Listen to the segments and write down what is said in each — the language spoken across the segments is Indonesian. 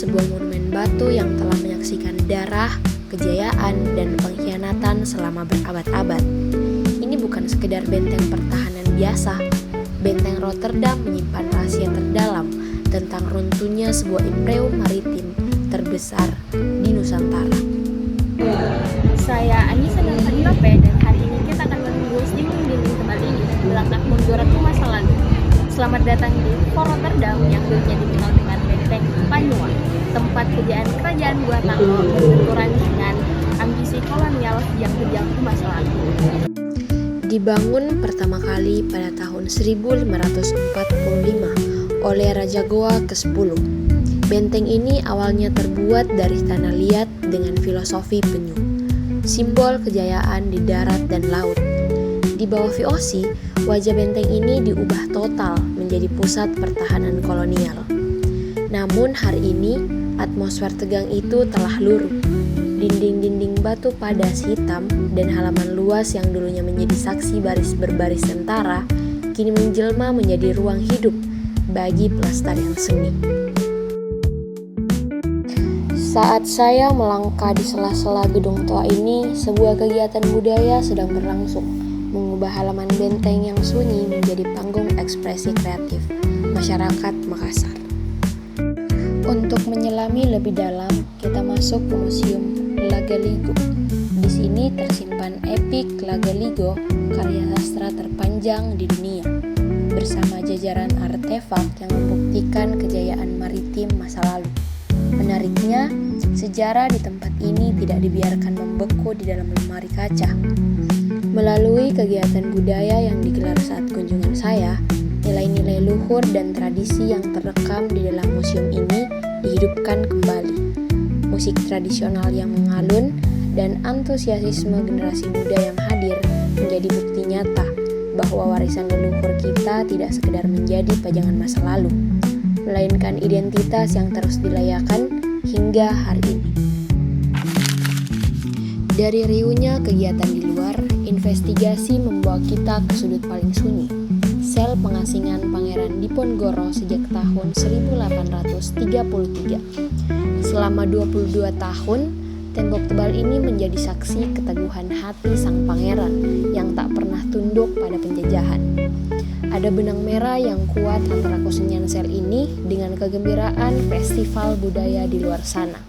sebuah monumen batu yang telah menyaksikan darah, kejayaan, dan pengkhianatan selama berabad-abad. Ini bukan sekedar benteng pertahanan biasa. Benteng Rotterdam menyimpan rahasia terdalam tentang runtuhnya sebuah imperium maritim terbesar di Nusantara. Saya Anissa dan Fadilope, dan hari ini kita akan menembus dinding-dinding tebal ini melangkah mundur ke masa lalu. Selamat datang di Fort Rotterdam yang dulunya dikenal dengan Benteng Panua, tempat kejayaan kerajaan Buatanglo berbenturan dengan ambisi kolonial yang kejam di masa lalu. Dibangun pertama kali pada tahun 1545 oleh Raja Goa ke-10. Benteng ini awalnya terbuat dari tanah liat dengan filosofi penyu, simbol kejayaan di darat dan laut. Di bawah VOC, wajah benteng ini diubah total menjadi pusat pertahanan kolonial. Namun hari ini, atmosfer tegang itu telah luruh. Dinding-dinding batu padas hitam dan halaman luas yang dulunya menjadi saksi baris berbaris tentara, kini menjelma menjadi ruang hidup bagi pelestarian seni. Saat saya melangkah di sela-sela gedung tua ini, sebuah kegiatan budaya sedang berlangsung, mengubah halaman benteng yang sunyi menjadi panggung ekspresi kreatif masyarakat Makassar. Untuk menyelami lebih dalam, kita masuk ke Museum Lagaligo. Di sini tersimpan epik Lagaligo, karya sastra terpanjang di dunia, bersama jajaran artefak yang membuktikan kejayaan maritim masa lalu. Menariknya, sejarah di tempat ini tidak dibiarkan membeku di dalam lemari kaca. Melalui kegiatan budaya yang digelar saat kunjungan saya, nilai-nilai luhur dan tradisi yang terekam di dalam museum ini dihidupkan kembali. Musik tradisional yang mengalun dan antusiasme generasi muda yang hadir menjadi bukti nyata bahwa warisan leluhur kita tidak sekedar menjadi pajangan masa lalu, melainkan identitas yang terus dilayakan hingga hari ini. Dari riuhnya kegiatan di luar, investigasi membawa kita ke sudut paling sunyi, sel pengasingan Pangeran Diponegoro sejak tahun 1833. Selama 22 tahun, tembok tebal ini menjadi saksi keteguhan hati sang pangeran yang tak pernah tunduk pada penjajahan. Ada benang merah yang kuat antara kesunyian sel ini dengan kegembiraan festival budaya di luar sana.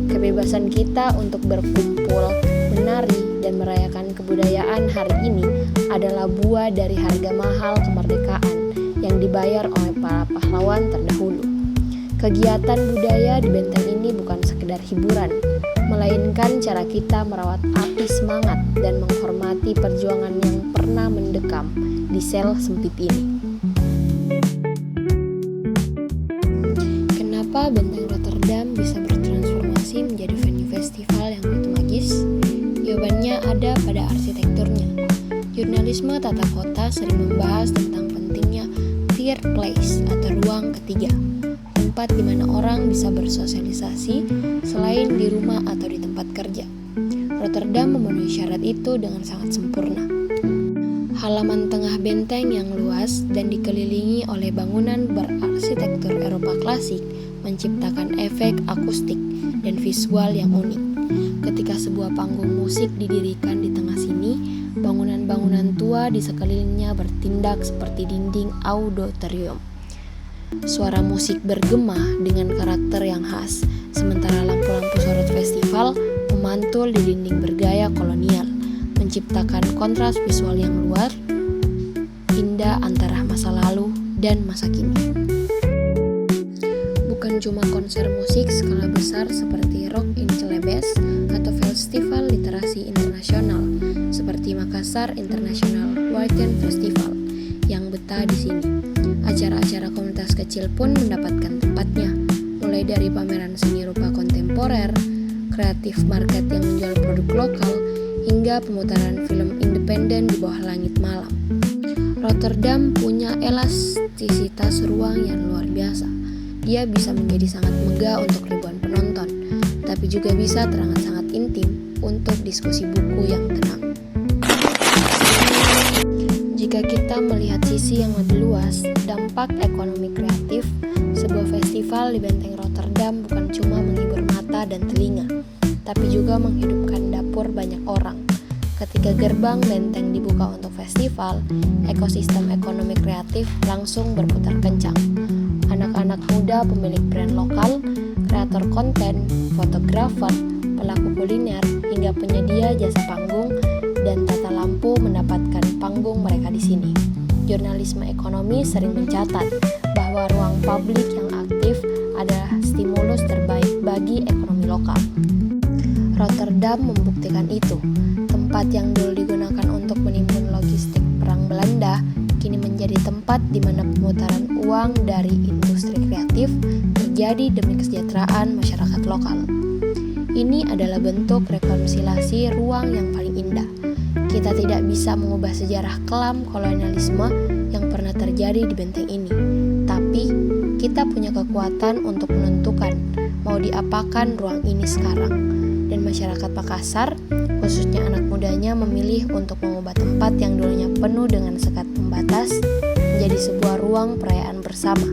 Kebebasan kita untuk berkumpul, menari, dan merayakan kebudayaan hari ini adalah buah dari harga mahal kemerdekaan yang dibayar oleh para pahlawan terdahulu. Kegiatan budaya di benteng ini bukan sekedar hiburan, melainkan cara kita merawat api semangat dan menghormati perjuangan yang pernah mendekam di sel sempit ini. Kenapa Benteng Rotterdam bisa bertransformasi menjadi venue festival yang begitu magis? Jawabannya ada pada arsitekturnya. Jurnalisme tata kota sering membahas tentang pentingnya third place atau ruang ketiga, tempat di mana orang bisa bersosialisasi selain di rumah atau di tempat kerja. Rotterdam memenuhi syarat itu dengan sangat sempurna. Halaman tengah benteng yang luas dan dikelilingi oleh bangunan berarsitektur Eropa klasik menciptakan efek akustik dan visual yang unik. Ketika sebuah panggung musik didirikan di tengah sini, bangunan-bangunan tua di sekelilingnya bertindak seperti dinding auditorium. Suara musik bergema dengan karakter yang khas, sementara lampu-lampu sorot festival memantul di dinding bergaya kolonial, menciptakan kontras visual yang luar indah antara masa lalu dan masa kini. Bukan cuma konser musik skala besar seperti Rock in Celebes atau festival literasi internasional seperti Makassar International Writing Festival yang betah di sini. Acara-acara komunitas kecil pun mendapatkan tempatnya, mulai dari pameran seni rupa kontemporer, kreatif market yang menjual produk lokal, hingga pemutaran film independen di bawah langit malam. Rotterdam punya elastisitas ruang yang luar biasa. Dia bisa menjadi sangat megah untuk ribuan penonton, tapi juga bisa terlihat sangat intim untuk diskusi buku yang tenang. Jika kita melihat sisi yang lebih luas, dampak ekonomi kreatif, sebuah festival di Benteng Rotterdam Rotterdam bukan cuma menghibur mata dan telinga, tapi juga menghidupkan dapur banyak orang. Ketika gerbang benteng dibuka untuk festival, ekosistem ekonomi kreatif langsung berputar kencang. Anak-anak muda pemilik brand lokal, kreator konten, fotografer, pelaku kuliner, hingga penyedia jasa panggung dan tata lampu mendapatkan panggung mereka di sini. Jurnalisme ekonomi sering mencatat bahwa ruang publik yang aktif adalah stimulus terbaik bagi ekonomi lokal. Rotterdam membuktikan itu. Tempat yang dulu digunakan untuk menimbun logistik perang Belanda kini menjadi tempat di mana pemutaran uang dari industri kreatif terjadi demi kesejahteraan masyarakat lokal. Ini adalah bentuk rekonsiliasi ruang yang paling indah. Kita tidak bisa mengubah sejarah kelam kolonialisme yang pernah terjadi di benteng ini, tapi kita punya kekuatan untuk menentukan mau diapakan ruang ini sekarang. Dan masyarakat Makassar, khususnya anak mudanya, memilih untuk mengubah tempat yang dulunya penuh dengan sekat pembatas menjadi sebuah ruang perayaan bersama.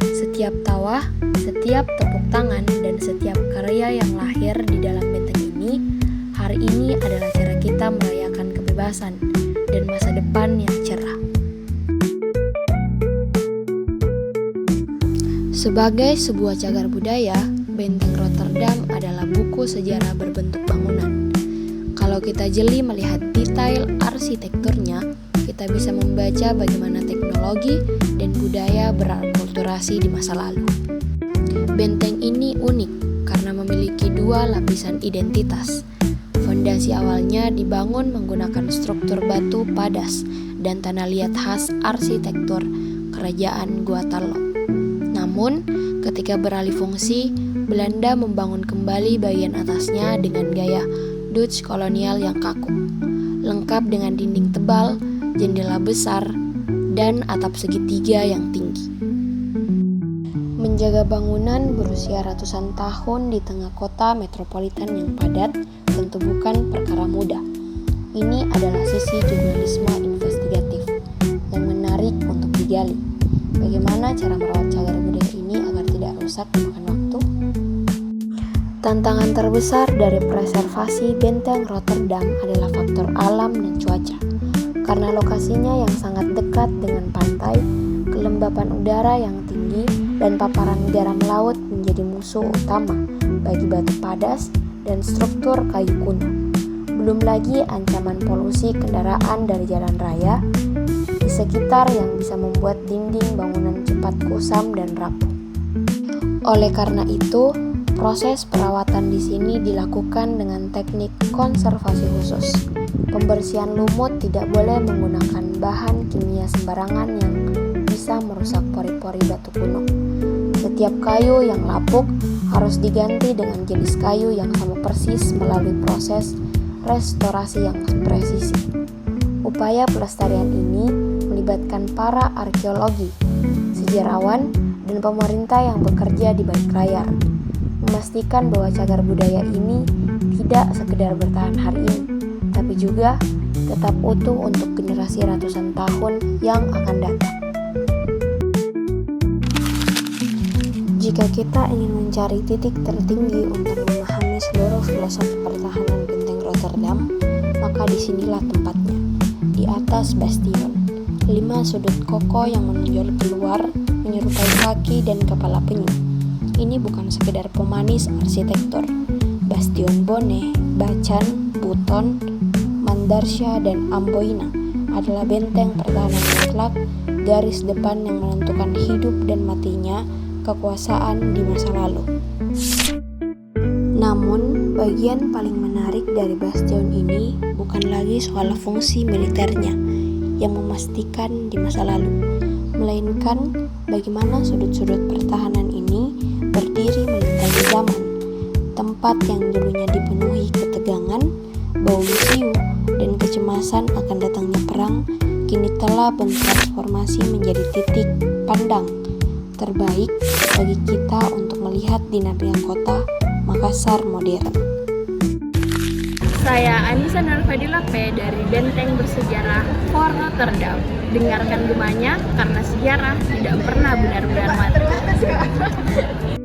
Setiap tawa, setiap tepuk tangan, dan setiap karya yang lahir di dalam benteng ini, hari ini adalah cara kita merayakan kebebasan dan masa depan yang cerah. Sebagai sebuah cagar budaya, Benteng Rotterdam adalah buku sejarah berbentuk bangunan. Kalau kita jeli melihat detail arsitekturnya, kita bisa membaca bagaimana teknologi dan budaya berakulturasi di masa lalu. Benteng ini unik karena memiliki dua lapisan identitas. Fondasi awalnya dibangun menggunakan struktur batu padas dan tanah liat khas arsitektur Kerajaan Guatalok. Namun, ketika beralih fungsi, Belanda membangun kembali bagian atasnya dengan gaya Dutch kolonial yang kaku, lengkap dengan dinding tebal, jendela besar, dan atap segitiga yang tinggi. Menjaga bangunan berusia ratusan tahun di tengah kota metropolitan yang padat tentu bukan perkara mudah. Ini adalah sisi jurnalisme investigatif yang menarik untuk digali. Bagaimana cara merawat cagar budaya ini agar tidak rusak dimakan waktu? Tantangan terbesar dari preservasi benteng Rotterdam adalah faktor alam dan cuaca. Karena lokasinya yang sangat dekat dengan pantai, kelembapan udara yang tinggi, dan paparan garam laut menjadi musuh utama bagi batu padas dan struktur kayu kuno. Belum lagi ancaman polusi kendaraan dari jalan raya di sekitar yang bisa membuat dinding bangunan cepat kusam dan rapuh. Oleh karena itu, proses perawatan di sini dilakukan dengan teknik konservasi khusus. Pembersihan lumut tidak boleh menggunakan bahan kimia sembarangan yang bisa merusak pori-pori batu kuno. Setiap kayu yang lapuk harus diganti dengan jenis kayu yang sama persis melalui proses restorasi yang presisi. Upaya pelestarian ini melibatkan para arkeologi, sejarawan, dan pemerintah yang bekerja di balik layar, memastikan bahwa cagar budaya ini tidak sekedar bertahan hari ini, tapi juga tetap utuh untuk generasi ratusan tahun yang akan datang. Jika kita ingin mencari titik tertinggi untuk memahami seluruh filosofi pertahanan benteng Rotterdam, maka disinilah tempatnya, di atas bastion. 5 sudut kokoh yang menonjol keluar menyerupai kaki dan kepala penyu. Ini bukan sekedar pemanis arsitektur. Bastion Bone, Bacan, Buton, Mandarsha, dan Amboina adalah benteng pertahanan mutlak, garis depan yang menentukan hidup dan matinya kekuasaan di masa lalu. Namun, bagian paling menarik dari bastion ini bukan lagi soal fungsi militernya yang memastikan di masa lalu, melainkan bagaimana sudut-sudut pertahanan ini berdiri melintas zaman. Tempat yang dulunya dipenuhi ketegangan, bau mesiu, dan kecemasan akan datangnya perang, kini telah bertransformasi menjadi titik pandang terbaik bagi kita untuk melihat dinamika kota Makassar modern. Saya Anissa Nurfadila P dari Benteng Bersejarah Fort Rotterdam. Dengarkan gemanya karena sejarah tidak pernah benar-benar mati.